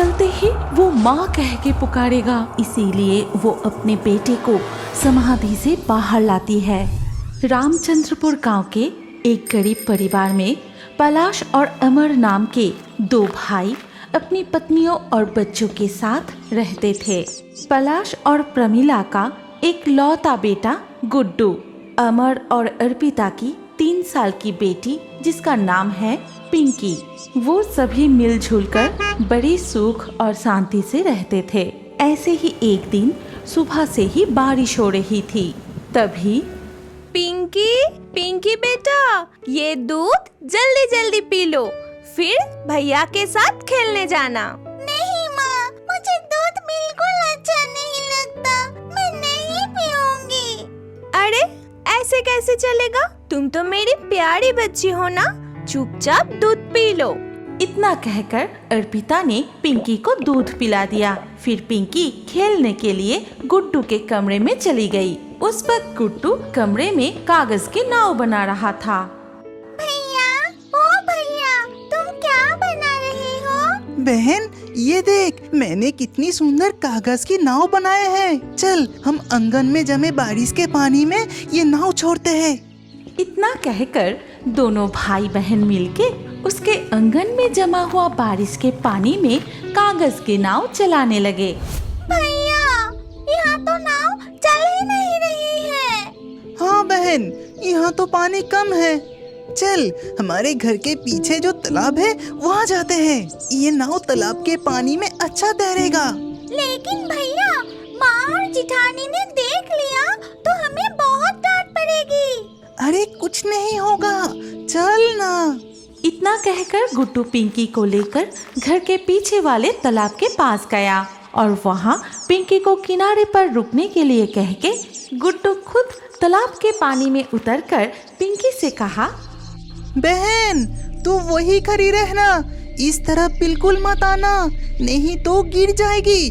चलते ही वो माँ कह के पुकारेगा, इसीलिए वो अपने बेटे को समाधि से बाहर लाती है। रामचंद्रपुर गांव के एक गरीब परिवार में पलाश और अमर नाम के दो भाई अपनी पत्नियों और बच्चों के साथ रहते थे। पलाश और प्रमिला का एक लौता बेटा गुड्डू, अमर और अर्पिता की 3 साल की बेटी जिसका नाम है पिंकी। वो सभी मिलजुल कर बड़ी सुख और शांति से रहते थे। ऐसे ही एक दिन सुबह से ही बारिश हो रही थी। तभी पिंकी बेटा, ये दूध जल्दी जल्दी पी लो, फिर भैया के साथ खेलने जाना। नहीं माँ, मुझे दूध बिल्कुल अच्छा नहीं लगता, मैं नहीं पीऊंगी। अरे ऐसे कैसे चलेगा, तुम तो मेरी प्यारी बच्ची हो ना, चुपचाप दूध पी लो। इतना कहकर अर्पिता ने पिंकी को दूध पिला दिया। फिर पिंकी खेलने के लिए गुड्डू के कमरे में चली गई। उस वक्त गुड्डू कमरे में कागज की नाव बना रहा था। भैया, ओ भैया, तुम क्या बना रहे हो? बहन, ये देख, मैंने कितनी सुंदर कागज की नाव बनाए हैं। चल, हम आंगन में जमे बारिश के पानी में ये नाव छोड़ते हैं। इतना कहकर दोनों भाई बहन मिलके उसके आंगन में जमा हुआ बारिश के पानी में कागज की नाव चलाने लगे। भैया, यहाँ तो नाव चल ही नहीं रही है। हाँ बहन, यहाँ तो पानी कम है। चल, हमारे घर के पीछे जो तालाब है वहाँ जाते हैं। ये नाव तालाब के पानी में अच्छा तैरेगा। लेकिन भैया, माँ और जिठानी ने देख लिया तो हमें बहुत डांट पड़ेगी। अरे कुछ नहीं होगा, चल ना। इतना कहकर गुड्डू पिंकी को लेकर घर के पीछे वाले तालाब के पास गया और वहाँ पिंकी को किनारे पर रुकने के लिए कह के गुड्डू खुद तालाब के पानी में उतरकर पिंकी से कहा, बहन, तू वही खड़ी रहना, इस तरफ बिल्कुल मत आना, नहीं तो गिर जाएगी।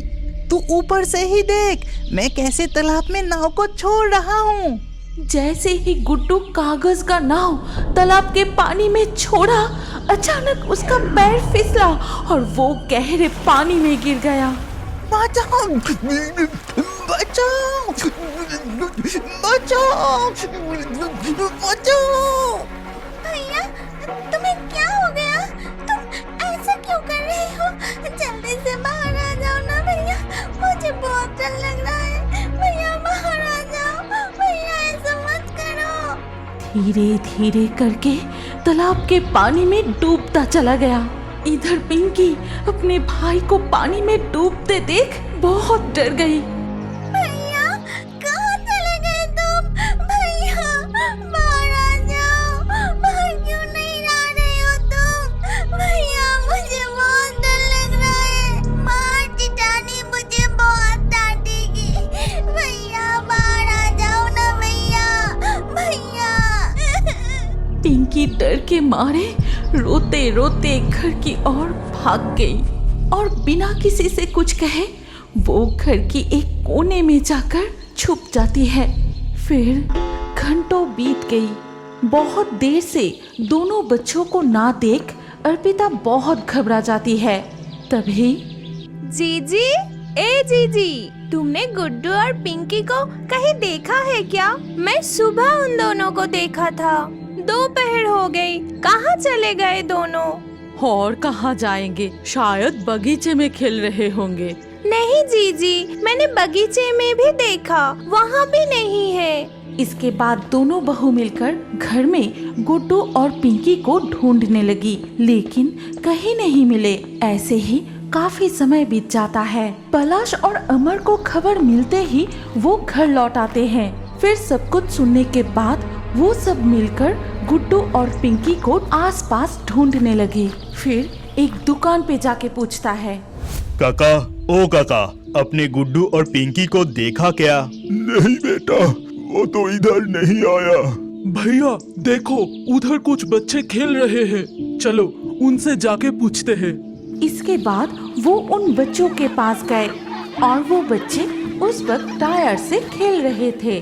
तू ऊपर से ही देख, मैं कैसे तालाब में नाव को छोड़ रहा हूँ। जैसे ही गुड्डू कागज का नाव तालाब के पानी में छोड़ा, अचानक उसका पैर फिसला और वो गहरे पानी में गिर गया। बचाओ, बचाओ, बचाओ, बचाओ। भैया, तुम्हें क्या हो गया? तुम ऐसा क्यों कर रहे हो? जल्दी से बाहर आ जाओ ना भैया, मुझे बहुत डर लग रहा है। भैया बाहर आ जाओ, भैया ऐसा मत करो। धीरे धीरे करके तालाब के पानी में डूबता चला गया। इधर पिंकी अपने भाई को पानी में डूबते देख बहुत डर गई। भैया, कहाँ चले गए तुम? भैया बाहर आ जाओ, बाहर क्यों नहीं आ रहे हो तुम? भैया, मुझे बहुत डर लग रहा है। माँ जिठानी मुझे बहुत डांटेगी। भैया बाहर आ जाओ ना भैया, भैया। पिंकी डर के मारे रोते रोते घर की ओर भाग गई और बिना किसी से कुछ कहे वो घर की एक कोने में जाकर छुप जाती है। फिर घंटों बीत गई। बहुत देर से दोनों बच्चों को ना देख अर्पिता बहुत घबरा जाती है। तभी जीजी, ए जीजी, तुमने गुड्डू और पिंकी को कहीं देखा है क्या? मैं सुबह उन दोनों को देखा था, दोपहर हो गई, कहाँ चले गए दोनों? और कहाँ जाएंगे, शायद बगीचे में खेल रहे होंगे। नहीं जीजी, मैंने बगीचे में भी देखा, वहाँ भी नहीं है। इसके बाद दोनों बहू मिलकर घर में गुड्डू और पिंकी को ढूंढने लगी, लेकिन कहीं नहीं मिले। ऐसे ही काफी समय बीत जाता है। पलाश और अमर को खबर मिलते ही वो घर लौट आते हैं। फिर सब कुछ सुनने के बाद वो सब मिलकर गुड्डू और पिंकी को आसपास ढूंढने लगे। फिर एक दुकान पे जाके पूछता है, काका, ओ काका, अपने गुड्डू और पिंकी को देखा क्या? नहीं बेटा, वो तो इधर नहीं आया। भैया देखो, उधर कुछ बच्चे खेल रहे हैं, चलो उनसे जाके पूछते हैं। इसके बाद वो उन बच्चों के पास गए और वो बच्चे उस वक्त टायर से खेल रहे थे।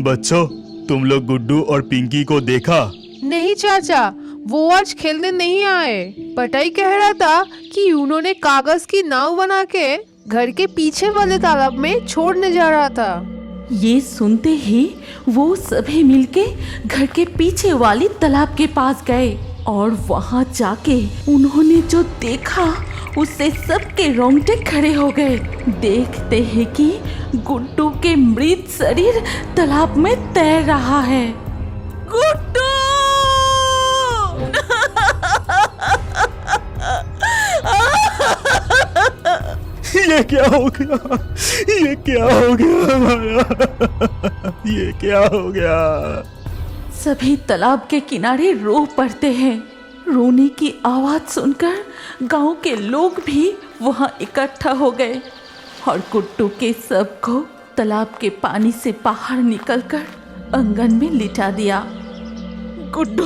बच्चों, तुम लोग गुड्डू और पिंकी को देखा? नहीं चाचा, वो आज खेलने नहीं आए। पटाई कह रहा था कि उन्होंने कागज की नाव बना के घर के पीछे वाले तालाब में छोड़ने जा रहा था। ये सुनते ही वो सभी मिलके घर के पीछे वाली तालाब के पास गए और वहां जाके उन्होंने जो देखा उससे सबके रोंगटे खड़े हो गए। देखते ही कि गुड्डू के मृत शरीर तालाब में तैर रहा है। गुड्डू! ये क्या हो गया? ये क्या हो गया हमारा? ये क्या हो गया? सभी तालाब के किनारे रो पड़ते हैं। रोने की आवाज सुनकर गांव के लोग भी वहां इकट्ठा हो गए और गुड्डू के शव को तालाब के पानी से बाहर निकलकर आंगन में लिटा दिया। गुड्डू,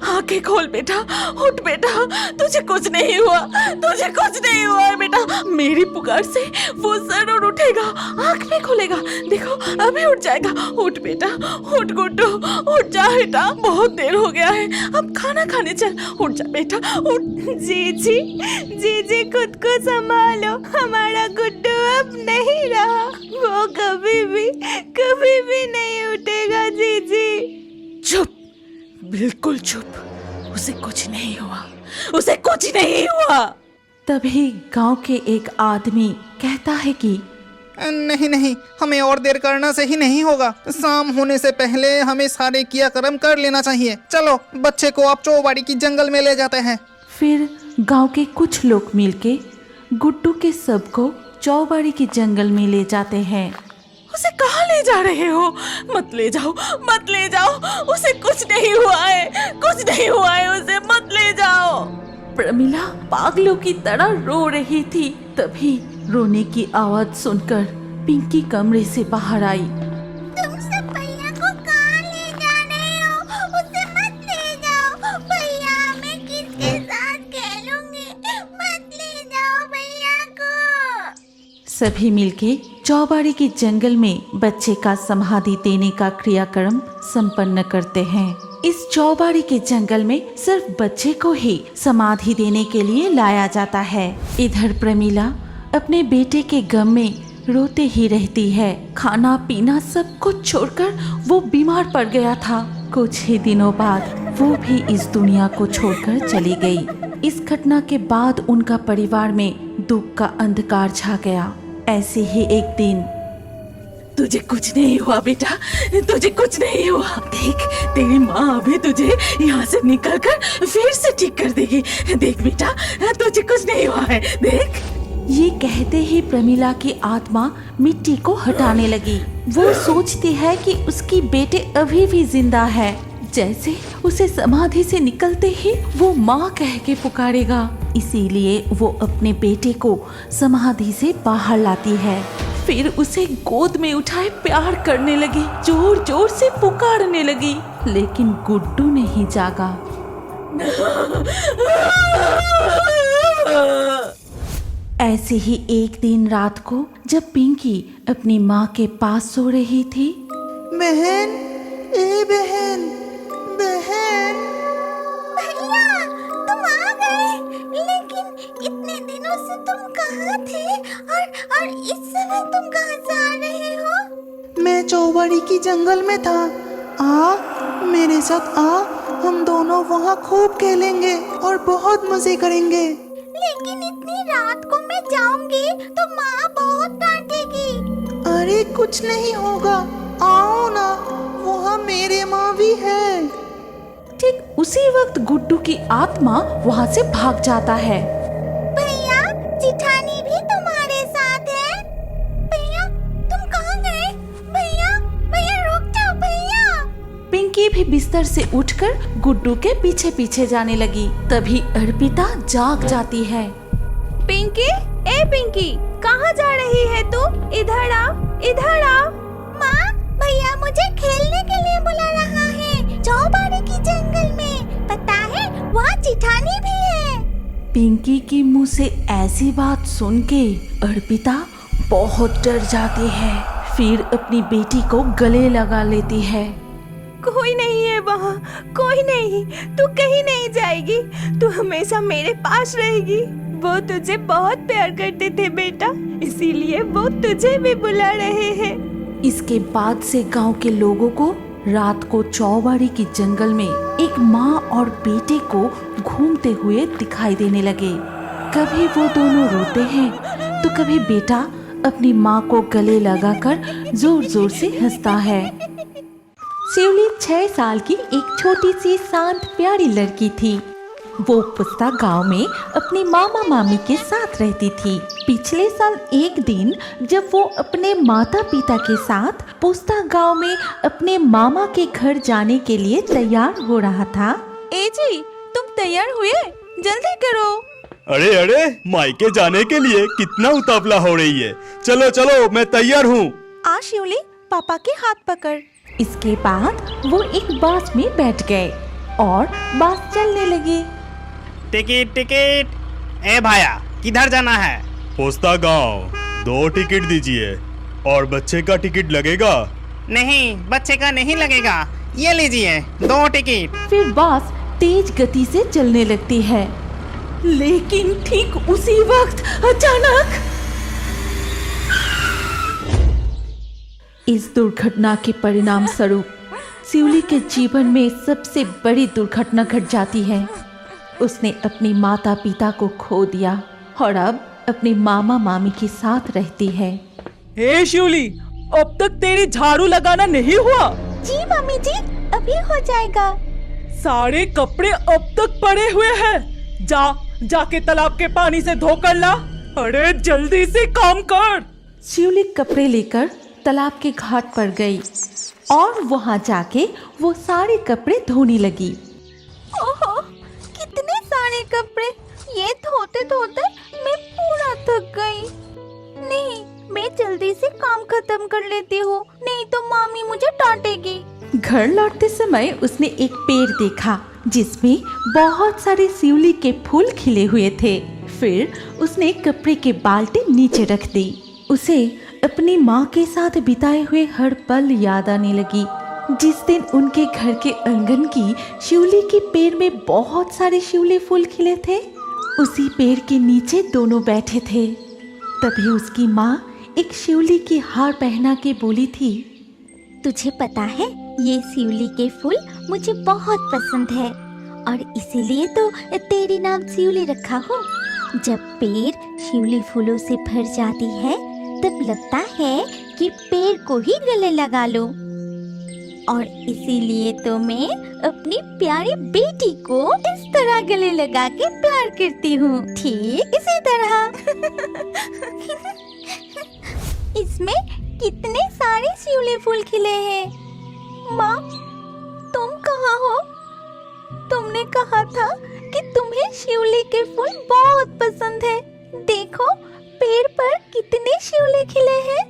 आंखें खोल बेटा, उठ बेटा, तुझे कुछ नहीं हुआ, तुझे कुछ नहीं हुआ है बेटा। मेरी पुकार से वो जरूर उठेगा, आंख में खोलेगा, देखो अभी उठ जाएगा। उठ बेटा, उठ गुड्डू, उठ जा बेटा, बहुत देर हो गया है, अब खाना खाने चल। उठ जा बेटा, उठ। जी खुद को संभालो, हमारा गुड्डू अब नहीं रहा, वो कभी भी नहीं उठेगा। जी चुप, बिल्कुल चुप, उसे कुछ नहीं हुआ, उसे कुछ नहीं हुआ। तभी गांव के एक आदमी कहता है कि नहीं, हमें और देर करना सही नहीं होगा। शाम होने से पहले हमें सारे क्रियाक्रम कर लेना चाहिए। चलो बच्चे को आप चौबाड़ी की जंगल में ले जाते हैं। फिर गांव के कुछ लोग मिलके गुड्डू के शव को चौबाड़ी की जंगल में ले जाते हैं। उसे कहाँ ले जा रहे हो? मत ले जाओ, मत ले जाओ, उसे कुछ नहीं हुआ है, कुछ नहीं हुआ है, उसे मत ले जाओ। प्रमिला पागलों की तरह रो रही थी। तभी रोने की आवाज सुनकर पिंकी कमरे से बाहर आई। तुम सब भैया को कहाँ ले जा रहे हो? उसे मत ले जाओ भैया, मैं किसके साथ खेलूंगी? मत ले जाओ भैया को। सभी मिलके चौबाड़ी की जंगल में बच्चे का समाधि देने का क्रियाक्रम संपन्न करते हैं। इस चौबाड़ी के जंगल में सिर्फ बच्चे को ही समाधि देने के लिए लाया जाता है। इधर प्रमिला अपने बेटे के गम में रोते ही रहती है। खाना पीना सब कुछ छोड़कर वो बीमार पड़ गया था। कुछ ही दिनों बाद वो भी इस दुनिया को छोड़कर चली गई। इस घटना के बाद उनका परिवार में दुख का अंधकार छा गया। ऐसे ही एक दिन, तुझे कुछ नहीं हुआ बेटा, तुझे कुछ नहीं हुआ। देख, तेरी माँ अभी तुझे यहाँ से निकलकर फिर से ठीक कर देगी। देख बेटा, तुझे कुछ नहीं हुआ है, देख। ये कहते ही प्रमिला की आत्मा मिट्टी को हटाने लगी। वो सोचती है कि उसकी बेटे अभी भी जिंदा है। जैसे उसे समाधि से निकलते ही वो माँ कह के पुकारेगा। इसीलिए वो अपने बेटे को समाधि से बाहर लाती है। फिर उसे गोद में उठाए प्यार करने लगी, जोर जोर से पुकारने लगी। लेकिन गुड्डू नहीं जागा। ऐसे ही एक दिन रात को जब पिंकी अपनी माँ के पास सो रही थी। बहन, ए बहन, बहन। भैया तुम आ गए, लेकिन इतने दिनों से तुम कहाँ थे? और इस समय तुम कहाँ से आ रहे हो? मैं चौबाड़ी की जंगल में था। आ, मेरे साथ आ, हम दोनों वहाँ खूब खेलेंगे और बहुत मजे करेंगे। लेकिन इतनी रात को मैं जाऊंगी तो माँ बहुत डांटेगी। अरे कुछ नहीं होगा, आओ ना, वहाँ मेरे माँ भी है। ठीक उसी वक्त गुड्डू की आत्मा वहाँ से भाग जाता है। भैया, जिठानी भी तुम्हारे साथ है। भैया तुम कहाँ गए? भैया रुक जाओ भैया। पिंकी भी बिस्तर से उठकर गुड्डू के पीछे पीछे जाने लगी। तभी अर्पिता जाग जाती है। पिंकी, ए पिंकी, कहाँ जा रही है तू? इधर आ, इधर आ। माँ, भैया मुझे खेलने के लिए बुला रहा है, चौबाड़ी की जंगल में। पता है वहाँ जिठानी भी है। पिंकी के मुंह से ऐसी बात सुन के अर्पिता बहुत डर जाती है। फिर अपनी बेटी को गले लगा लेती है। कोई नहीं है वहाँ, कोई नहीं। तू कहीं नहीं जाएगी, तू हमेशा मेरे पास रहेगी। वो तुझे बहुत प्यार करते थे बेटा, इसीलिए वो तुझे भी बुला रहे हैं। इसके बाद से गांव के लोगों को रात को चौबाड़ी के जंगल में एक माँ और बेटे को घूमते हुए दिखाई देने लगे। कभी वो दोनों रोते हैं तो कभी बेटा अपनी माँ को गले लगाकर जोर जोर से हंसता है। शिवली 6 साल की एक छोटी सी शांत प्यारी लड़की थी। वो पुस्ता गांव में अपनी मामा मामी के साथ रहती थी। पिछले साल एक दिन जब वो अपने माता पिता के साथ पुस्ता गांव में अपने मामा के घर जाने के लिए तैयार हो रहा था। ए जी, तुम तैयार हुए? जल्दी करो। अरे अरे, मायके जाने के लिए कितना उतावला हो रही है। चलो चलो, मैं तैयार हूँ। आ शिवली, पापा के हाथ पकड़। इसके बाद वो एक बस में बैठ गए और बस चलने लगी। Ticket ticket. ए भाया, किधर जाना है? पोस्ता गांव। 2 टिकट दीजिए। और बच्चे का टिकट लगेगा? नहीं, बच्चे का नहीं लगेगा। ये लीजिए 2 टिकट। फिर बस तेज गति से चलने लगती है, लेकिन ठीक उसी वक्त अचानक इस दुर्घटना के परिणाम स्वरूप शिवली के जीवन में सबसे बड़ी दुर्घटना घट जाती है। उसने अपनी माता पिता को खो दिया और अब अपने मामा मामी के साथ रहती है। हे शिवली, अब तक तेरी झाड़ू लगाना नहीं हुआ? जी मम्मी जी, अभी हो जाएगा। सारे कपड़े अब तक पड़े हुए हैं। जाके तालाब के पानी से धोकर ला। अरे जल्दी से काम कर। शिवली कपड़े लेकर तालाब के घाट पर गई और वहां जाके वो सारे कपड़े धोने लगी। ओहो, कितने सारे कपड़े! ये धोते धोते मैं पूरा थक गई। नहीं, मैं जल्दी से काम खत्म कर लेती हूँ, नहीं तो मामी मुझे डांटेगी। घर लौटते समय उसने एक पेड़ देखा जिसमें बहुत सारे शिवली के फूल खिले हुए थे। फिर उसने कपड़े के बाल्टी नीचे रख दी। उसे अपनी माँ के साथ बिताए हुए हर पल याद आने लगी। जिस दिन उनके घर के आंगन की शिवली के पेड़ में बहुत सारे शिवली फूल खिले थे, उसी पेड़ के नीचे दोनों बैठे थे। तभी उसकी माँ एक शिवली की हार पहना के बोली थी, तुझे पता है, ये शिवली के फूल मुझे बहुत पसंद है और इसीलिए तो तेरी नाम शिवली रखा हूँ। जब पेड़ शिवली फूलों से भर जाती है तब लगता है कि पेड़ को ही गले लगा लो, और इसीलिए तो मैं अपनी प्यारी बेटी को इस तरह गले लगा के प्यार करती हूँ, ठीक इसी तरह। इसमें कितने सारे शिवली फूल खिले हैं। माँ, तुम कहाँ हो? तुमने कहा था कि तुम्हें शिवली के फूल बहुत पसंद है। देखो, पेड़ पर कितने शिवली खिले हैं।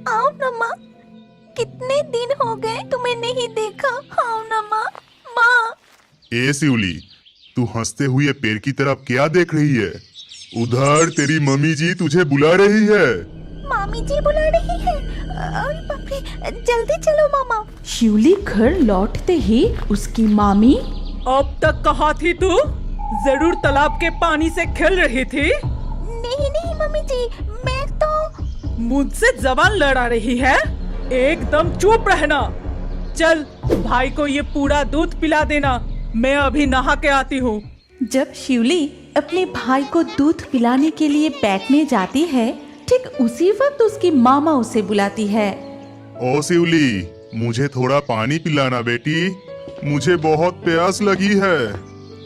आओ ना माँ, कितने दिन हो गए तुम्हें नहीं देखा। आओ ना माँ। माँ। ए शिवली, तू हंसते हुए पेड़ की तरफ क्या देख रही है? उधर तेरी मम्मी जी तुझे बुला रही है। मामी जी बुला रही है? अरे बाप रे, जल्दी चलो मामा। शिवली घर लौटते ही उसकी मामी, अब तक कहाँ थी तू? जरूर तालाब के पानी से खेल रही थी। नहीं नहीं मम्मी जी, मैं तो। मुझसे जबान लड़ा रही है? एकदम चुप रहना। चल, भाई को ये पूरा दूध पिला देना, मैं अभी नहा के आती हूँ। जब शिवली अपने भाई को दूध पिलाने के लिए बैठने जाती है, ठीक उसी वक्त उसकी मामा उसे बुलाती है। ओ शिवली, मुझे थोड़ा पानी पिलाना बेटी, मुझे बहुत प्यास लगी है।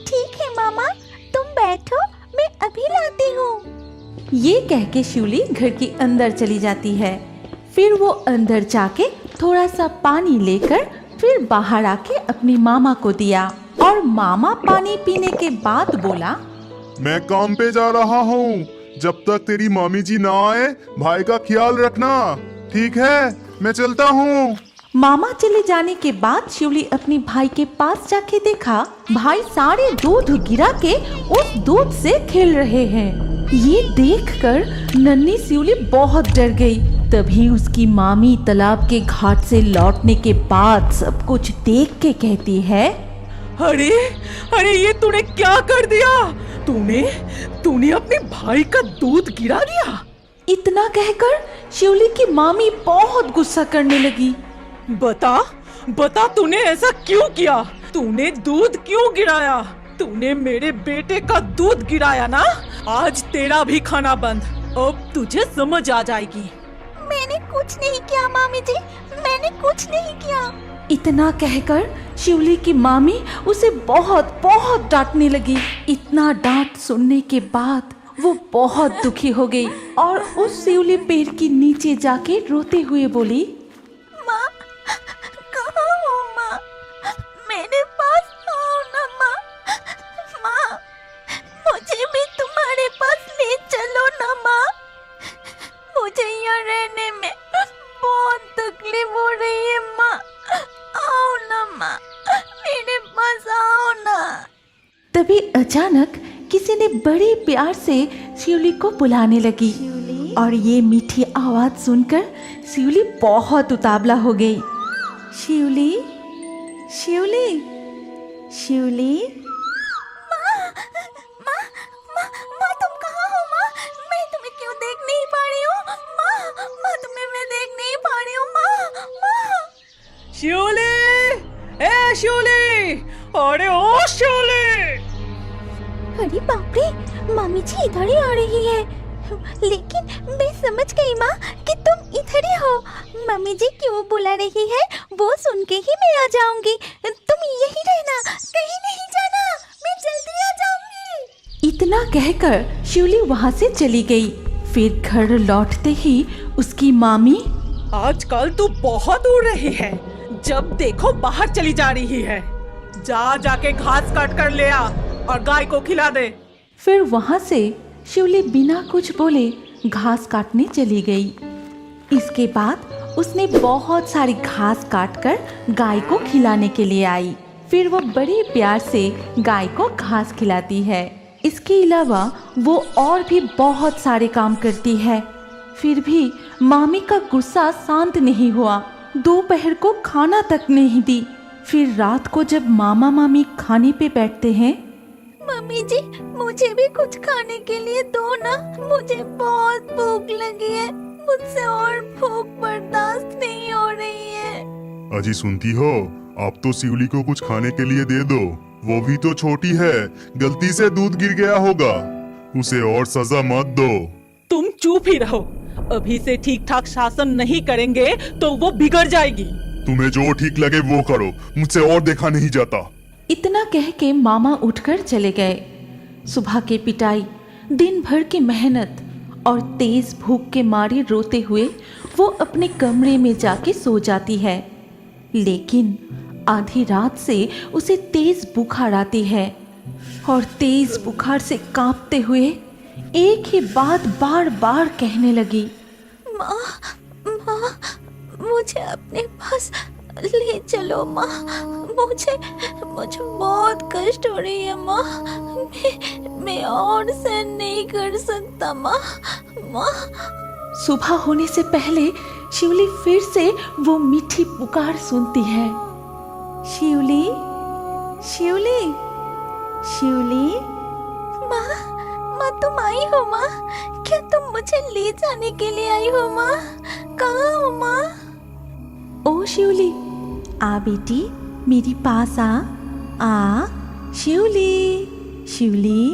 ठीक है मामा, तुम बैठो, मैं अभी लाती हूँ। ये कह के शिवली घर के अंदर चली जाती है। फिर वो अंदर जाके थोड़ा सा पानी लेकर फिर बाहर आके अपनी मामा को दिया और मामा पानी पीने के बाद बोला, मैं काम पे जा रहा हूँ, जब तक तेरी मामी जी ना आए भाई का ख्याल रखना, ठीक है? मैं चलता हूँ। मामा चले जाने के बाद शिवली अपने भाई के पास जाके देखा भाई सारे दूध गिरा के उस दूध से खेल रहे हैं। ये देखकर नन्ही शिवली बहुत डर गई तभी उसकी मामी तालाब के घाट से लौटने के बाद सब कुछ देख के कहती है, अरे अरे ये तूने क्या कर दिया? तूने अपने भाई का दूध गिरा दिया। इतना कहकर शिवली की मामी बहुत गुस्सा करने लगी। बता तूने ऐसा क्यों किया? तूने दूध क्यों गिराया? तूने मेरे बेटे का दूध गिराया ना? आज तेरा भी खाना बंद। अब तुझे समझ आ जाएगी। मैंने कुछ नहीं किया मामी जी, मैंने कुछ नहीं किया। इतना कहकर शिवली की मामी उसे बहुत बहुत डांटने लगी। इतना डांट सुनने के बाद वो बहुत दुखी हो गई और उस शिवली पेड़ के नीचे जाके रोते हुए बोली, माँ, कहाँ हो माँ? मेरे पास आओ ना माँ। माँ, मुझे भी तुम्हारे पास ले चलो ना माँ। मुझे यहाँ रहने में बहुत तकलीफ हो रही है माँ। आओ ना माँ, मेरे पास आओ ना। तभी अचानक किसी ने बड़े प्यार से शिवली को बुलाने लगी और ये मीठी आवाज सुनकर शिवली बहुत उतावला हो गई। शिवली, शिवली, शिवली। माँ, तुम कहाँ हो माँ? मैं तुम्हें क्यों देख नहीं पा रही हूँ? माँ, तुम्हें मैं देख नहीं पा रही हूँ माँ। शिवली, ए शिवली, अरे ओ शिवली। अरे बाप रे, मामी जी इधर ही आ रही है। लेकिन मैं समझ गई माँ कि तुम इधर ही हो। मम्मी जी क्यों बुला रही है वो सुन के ही मैं आ जाऊंगी। तुम यही रहना, कहीं नहीं जाना, मैं जल्दी आ जाऊंगी। इतना कहकर शिवली वहाँ से चली गई। फिर घर लौटते ही उसकी मामी, आजकल तू बहुत उड़ रही है। जब देखो बाहर चली जा रही है। जाके घास काट कर ले आ और गाय को खिला दे। फिर वहाँ से शिवली बिना कुछ बोले घास काटने चली गई। इसके बाद उसने बहुत सारी घास काटकर गाय को खिलाने के लिए आई। फिर वो बड़े प्यार से गाय को घास खिलाती है। इसके अलावा वो और भी बहुत सारे काम करती है। फिर भी मामी का गुस्सा शांत नहीं हुआ। दोपहर को खाना तक नहीं दी। फिर रात को जब मामा मामी खाने पे बैठते हैं, मम्मी जी मुझे भी कुछ खाने के लिए दो ना, मुझे बहुत भूख लगी है। मुझसे और भूख बर्दाश्त नहीं हो रही है। अजी सुनती हो, आप तो शिवली को कुछ खाने के लिए दे दो। वो भी तो छोटी है, गलती से दूध गिर गया होगा। उसे और सजा मत दो। तुम चुप ही रहो। अभी से ठीक ठाक शासन नहीं करेंगे तो वो बिगड़ जाएगी। तुम्हें जो ठीक लगे वो करो, मुझसे और देखा नहीं जाता। इतना कह के मामा उठकर चले गए। सुबह की पिटाई, दिन भर की मेहनत और तेज भूख के मारे रोते हुए वो अपने कमरे में जाके सो जाती है। लेकिन आधी रात से उसे तेज बुखार आती है और तेज बुखार से कांपते हुए एक ही बात बार बार कहने लगी, माँ, मुझे अपने पास ले चलो माँ। मुझे बहुत कष्ट हो रही है माँ। मैं और सहन नहीं कर सकता माँ। सुबह होने से पहले शिवली फिर से वो मीठी पुकार सुनती है, शिवली, शिवली, शिवली। माँ तुम आई हो माँ? क्या तुम मुझे ले जाने के लिए आई हो माँ? कहाँ हो माँ? ओ शिवली, आ बेटी मेरे पास आ शिवली, शिवली।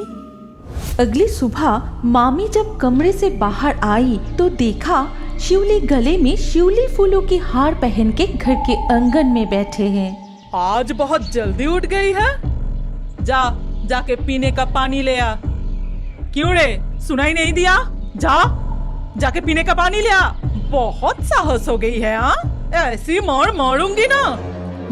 अगली सुबह मामी जब कमरे से बाहर आई तो देखा शिवली गले में शिवली फूलों की हार पहन के घर के आंगन में बैठे हैं। आज बहुत जल्दी उठ गई है। जाके पीने का पानी ले आ। क्यों रे, सुनाई नहीं दिया? जाके पीने का पानी ले आ। बहुत साहस हो गई है। ऐसी मारूंगी ना।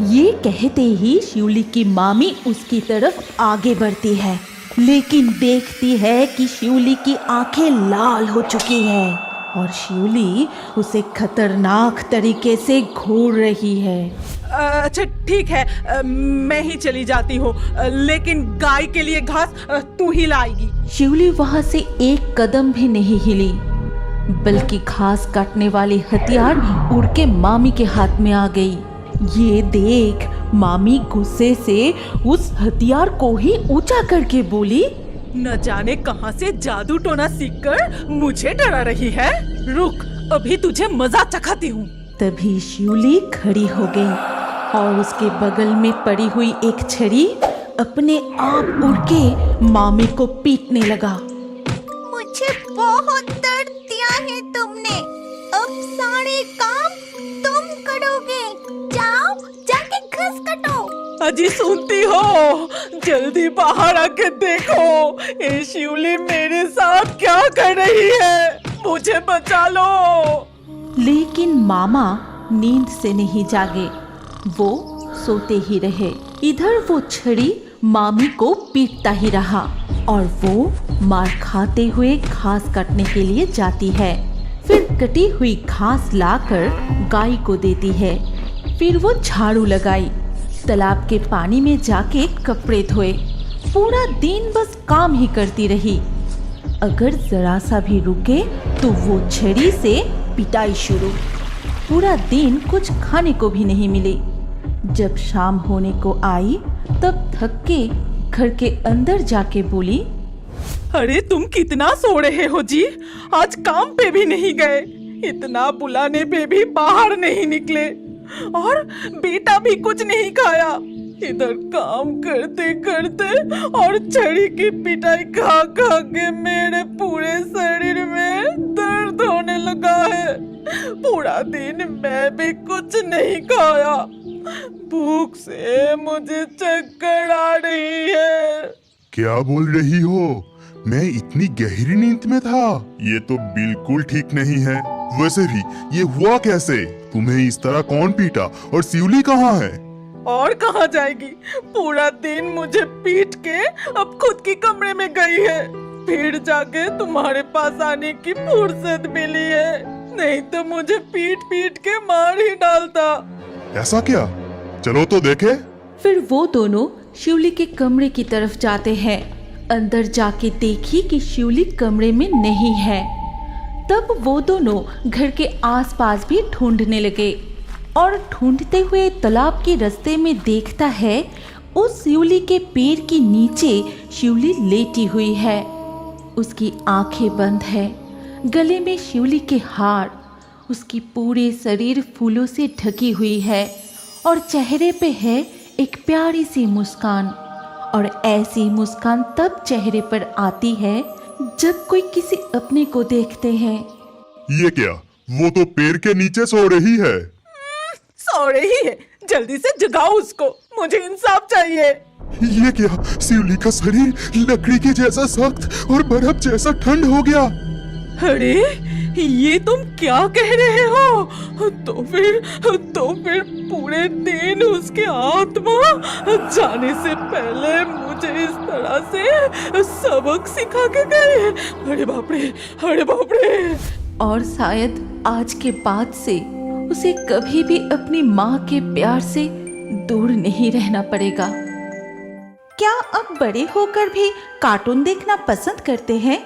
ये कहते ही शिवली की मामी उसकी तरफ आगे बढ़ती है, लेकिन देखती है कि शिवली की आंखें लाल हो चुकी है और शिवली उसे खतरनाक तरीके से घूर रही है। अच्छा ठीक है, मैं ही चली जाती हूँ, लेकिन गाय के लिए घास तू ही लाएगी। शिवली वहाँ से एक कदम भी नहीं हिली। बल्कि घास काटने वाली हथियार उड़ के मामी के हाथ में आ गई। ये देख मामी गुस्से से उस हथियार को ही ऊंचा करके बोली, न जाने कहां से जादू टोना सीखकर मुझे डरा रही है। रुक, अभी तुझे मजा चखाती हूँ। तभी शिवली खड़ी हो गई और उसके बगल में पड़ी हुई एक छड़ी अपने आप उड़ के मामी को पीटने लगा। मुझे बहुत दर्द दिया है तुमने, अब सारे काम तुम करोगे। जाओ जाके घास काटो। अजी सुनती हो? जल्दी बाहर आके देखो, ये शिवली मेरे साथ क्या कर रही है। मुझे बचा लो। लेकिन मामा नींद से नहीं जागे, वो सोते ही रहे। इधर वो छड़ी मामी को पीटता ही रहा और वो मार खाते हुए घास काटने के लिए जाती है। फिर कटी हुई घास लाकर गाय को देती है। फिर वो झाड़ू लगाई, तालाब के पानी में जाके कपड़े धोए। पूरा दिन बस काम ही करती रही। अगर जरा सा भी रुके तो वो छड़ी से पिटाई शुरू। पूरा दिन कुछ खाने को भी नहीं मिले। जब शाम होने को आई तब थक के घर के अंदर जाके बोली, अरे तुम कितना सो रहे हो जी? आज काम पे भी नहीं गए, इतना बुलाने पे भी बाहर नहीं निकले और बेटा भी कुछ नहीं खाया। इधर काम करते करते और छड़ी की पिटाई खा खा के मेरे पूरे शरीर में दर्द होने लगा है। पूरा दिन मैं भी कुछ नहीं खाया, भूख से मुझे चक्कर आ रही है। क्या बोल रही हो? मैं इतनी गहरी नींद में था। ये तो बिल्कुल ठीक नहीं है। वैसे भी ये हुआ कैसे? तुम्हें इस तरह कौन पीटा और शिवली कहाँ है? और कहाँ जाएगी? पूरा दिन मुझे पीट के अब खुद की कमरे में गई है। फिर जाके तुम्हारे पास आने की फुर्सत मिली है, नहीं तो मुझे पीट पीट के मार ही डालता। ऐसा क्या? चलो तो देखे। फिर वो दोनों शिवली के कमरे की तरफ जाते हैं। अंदर जाके देखी कि शिवली कमरे में नहीं है। तब वो दोनों घर के आसपास भी ढूंढने लगे और ढूंढते हुए तालाब के रास्ते में देखता है उस शिवली के पैर के नीचे शिवली लेटी हुई है। उसकी आंखें बंद है, गले में शिवली के हार, उसकी पूरे शरीर फूलों से ढकी हुई है और चेहरे पे है एक प्यारी सी मुस्कान। और ऐसी मुस्कान तब चेहरे पर आती है जब कोई किसी अपने को देखते हैं। ये क्या? वो तो पैर के नीचे सो रही है। सो रही है? जल्दी से जगाओ उसको, मुझे इंसाफ चाहिए। ये क्या? शिवली का शरीर लकड़ी के जैसा सख्त और बर्फ जैसा ठंड हो गया। अरे ये तुम क्या कह रहे हो? तो फिर पूरे दिन उसकी आत्मा जाने से पहले मुझे इस तरह से सबक सिखा के गए। अरे बाप रे, अरे बाप रे। और शायद आज के बाद से उसे कभी भी अपनी माँ के प्यार से दूर नहीं रहना पड़ेगा। क्या अब बड़े होकर भी कार्टून देखना पसंद करते हैं?